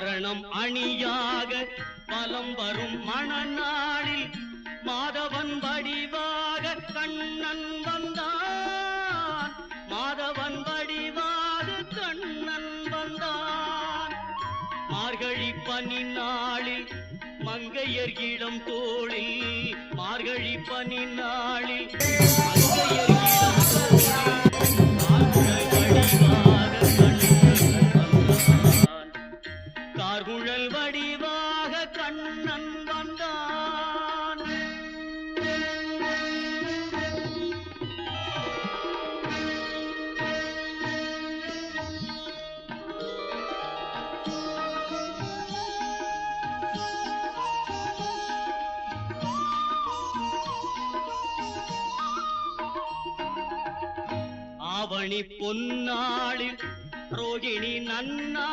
மரணம் அணியாக வலம் வரும் மணநாளில் மாதவன் வடிவாக கண்ணன் வந்தான். மாதவன் வடிவாக கண்ணன் வந்தான். மார்கழி பனி நாளில் மங்கையர் இளம் தோளில், மார்கழி பனி நாளில் மங்கையர் இளம் தோளில் கார்குழல் வடிவாக கண்ணன் வந்தான். ஆவணி பொன்னாளில் ரோகிணி நன்னா